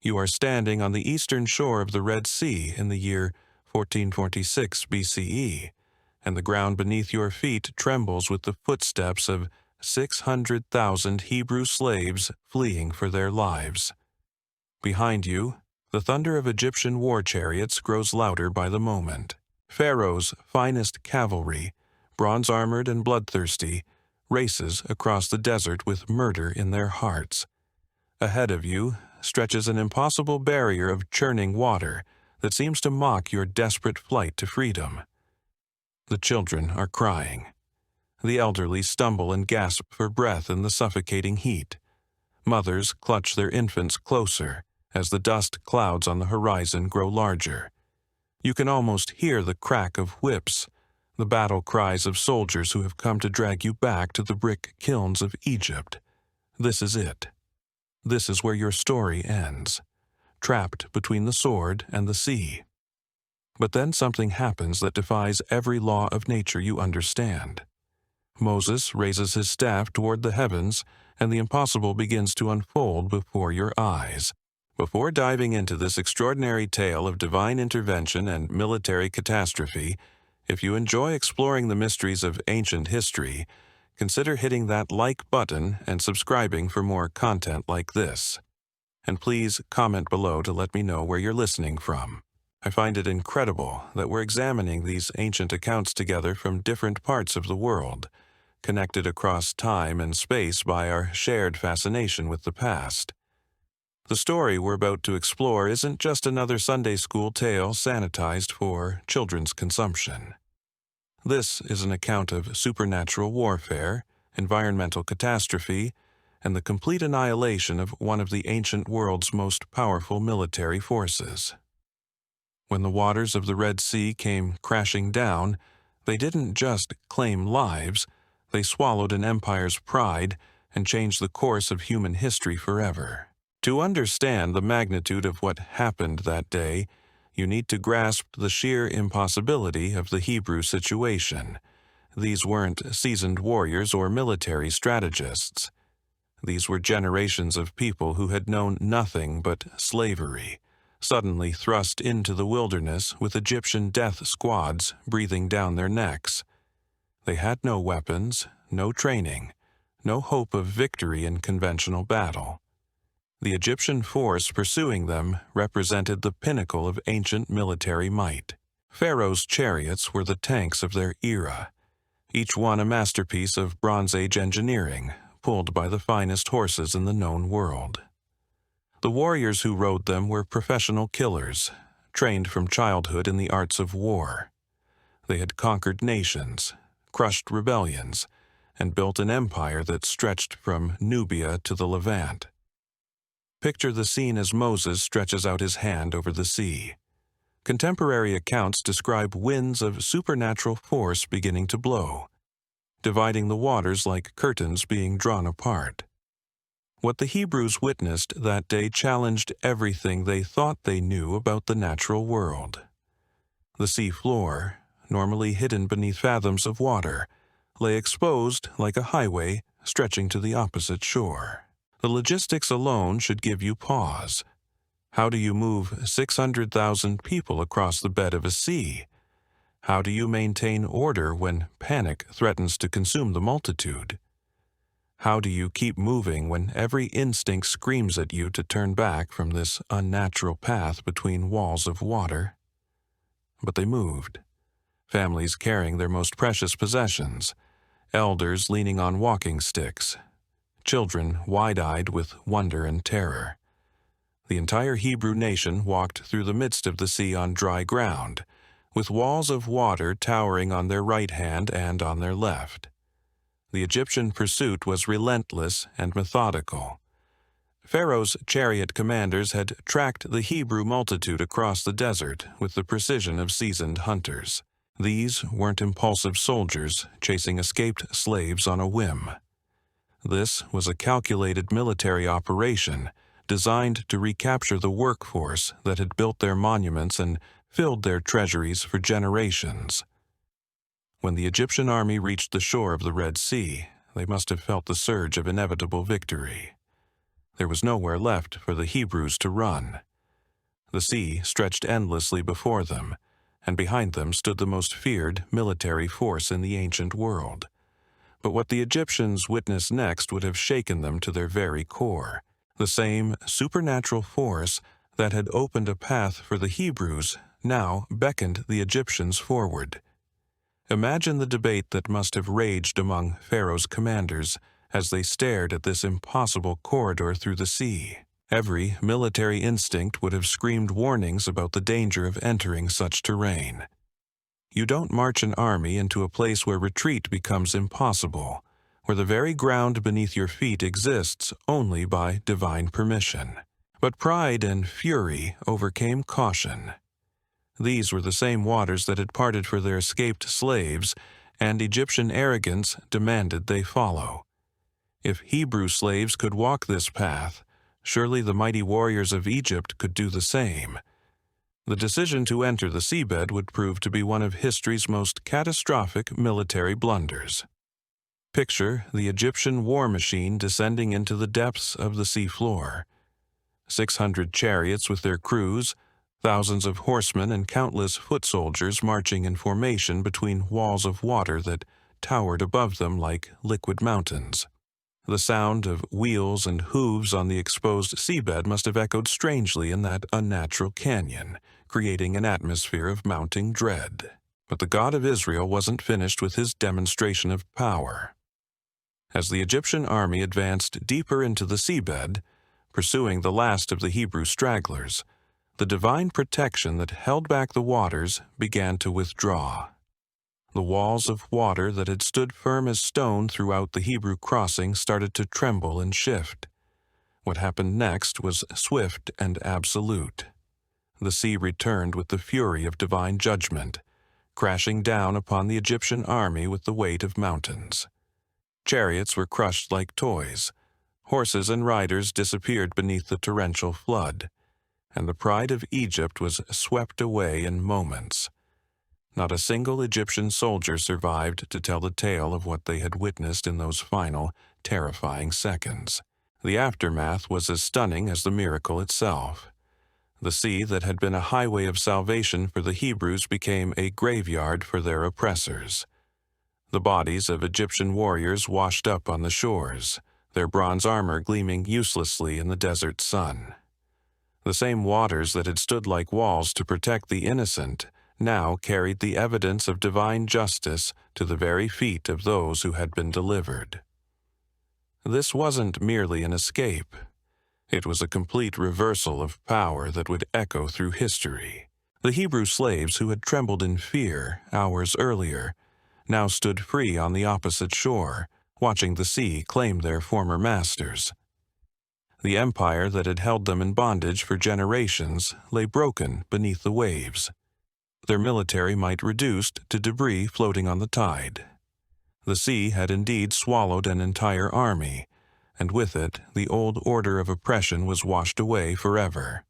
You are standing on the eastern shore of the Red Sea in the year 1446 BCE, and the ground beneath your feet trembles with the footsteps of 600,000 Hebrew slaves fleeing for their lives. Behind you, the thunder of Egyptian war chariots grows louder by the moment. Pharaoh's finest cavalry, bronze-armored and bloodthirsty, races across the desert with murder in their hearts. Ahead of you stretches an impossible barrier of churning water that seems to mock your desperate flight to freedom. The children are crying. The elderly stumble and gasp for breath in the suffocating heat. Mothers clutch their infants closer as the dust clouds on the horizon grow larger. You can almost hear the crack of whips, the battle cries of soldiers who have come to drag you back to the brick kilns of Egypt. This is it. This is where your story ends, trapped between the sword and the sea. But then something happens that defies every law of nature you understand. Moses raises his staff toward the heavens, and the impossible begins to unfold before your eyes. Before diving into this extraordinary tale of divine intervention and military catastrophe, if you enjoy exploring the mysteries of ancient history, consider hitting that like button and subscribing for more content like this. And please comment below to let me know where you're listening from. I find it incredible that we're examining these ancient accounts together from different parts of the world, connected across time and space by our shared fascination with the past. The story we're about to explore isn't just another Sunday school tale sanitized for children's consumption. This is an account of supernatural warfare, environmental catastrophe, and the complete annihilation of one of the ancient world's most powerful military forces. When the waters of the Red Sea came crashing down, they didn't just claim lives, they swallowed an empire's pride and changed the course of human history forever. To understand the magnitude of what happened that day, you need to grasp the sheer impossibility of the Hebrew situation. These weren't seasoned warriors or military strategists. These were generations of people who had known nothing but slavery, suddenly thrust into the wilderness with Egyptian death squads breathing down their necks. They had no weapons, no training, no hope of victory in conventional battle. The Egyptian force pursuing them represented the pinnacle of ancient military might. Pharaoh's chariots were the tanks of their era, each one a masterpiece of Bronze Age engineering, pulled by the finest horses in the known world. The warriors who rode them were professional killers, trained from childhood in the arts of war. They had conquered nations, crushed rebellions, and built an empire that stretched from Nubia to the Levant. Picture the scene as Moses stretches out his hand over the sea. Contemporary accounts describe winds of supernatural force beginning to blow, dividing the waters like curtains being drawn apart. What the Hebrews witnessed that day challenged everything they thought they knew about the natural world. The sea floor, normally hidden beneath fathoms of water, lay exposed like a highway stretching to the opposite shore. The logistics alone should give you pause. How do you move 600,000 people across the bed of a sea? How do you maintain order when panic threatens to consume the multitude? How do you keep moving when every instinct screams at you to turn back from this unnatural path between walls of water? But they moved. Families carrying their most precious possessions, elders leaning on walking sticks, children wide-eyed with wonder and terror. The entire Hebrew nation walked through the midst of the sea on dry ground, with walls of water towering on their right hand and on their left. The Egyptian pursuit was relentless and methodical. Pharaoh's chariot commanders had tracked the Hebrew multitude across the desert with the precision of seasoned hunters. These weren't impulsive soldiers chasing escaped slaves on a whim. This was a calculated military operation designed to recapture the workforce that had built their monuments and filled their treasuries for generations. When the Egyptian army reached the shore of the Red Sea, they must have felt the surge of inevitable victory. There was nowhere left for the Hebrews to run. The sea stretched endlessly before them, and behind them stood the most feared military force in the ancient world. But what the Egyptians witnessed next would have shaken them to their very core. The same supernatural force that had opened a path for the Hebrews now beckoned the Egyptians forward. Imagine the debate that must have raged among Pharaoh's commanders as they stared at this impossible corridor through the sea. Every military instinct would have screamed warnings about the danger of entering such terrain. You don't march an army into a place where retreat becomes impossible, where the very ground beneath your feet exists only by divine permission. But pride and fury overcame caution. These were the same waters that had parted for their escaped slaves, and Egyptian arrogance demanded they follow. If Hebrew slaves could walk this path, surely the mighty warriors of Egypt could do the same. The decision to enter the seabed would prove to be one of history's most catastrophic military blunders. Picture the Egyptian war machine descending into the depths of the seafloor. 600 chariots with their crews, thousands of horsemen and countless foot soldiers marching in formation between walls of water that towered above them like liquid mountains. The sound of wheels and hooves on the exposed seabed must have echoed strangely in that unnatural canyon, creating an atmosphere of mounting dread. But the God of Israel wasn't finished with his demonstration of power. As the Egyptian army advanced deeper into the seabed, pursuing the last of the Hebrew stragglers, the divine protection that held back the waters began to withdraw. The walls of water that had stood firm as stone throughout the Hebrew crossing started to tremble and shift. What happened next was swift and absolute. The sea returned with the fury of divine judgment, crashing down upon the Egyptian army with the weight of mountains. Chariots were crushed like toys. Horses and riders disappeared beneath the torrential flood, and the pride of Egypt was swept away in moments. Not a single Egyptian soldier survived to tell the tale of what they had witnessed in those final, terrifying seconds. The aftermath was as stunning as the miracle itself. The sea that had been a highway of salvation for the Hebrews became a graveyard for their oppressors. The bodies of Egyptian warriors washed up on the shores, their bronze armor gleaming uselessly in the desert sun. The same waters that had stood like walls to protect the innocent now carried the evidence of divine justice to the very feet of those who had been delivered. This wasn't merely an escape. It was a complete reversal of power that would echo through history. The Hebrew slaves who had trembled in fear hours earlier now stood free on the opposite shore, watching the sea claim their former masters. The empire that had held them in bondage for generations lay broken beneath the waves, their military might reduced to debris floating on the tide. The sea had indeed swallowed an entire army, and with it the old order of oppression was washed away forever.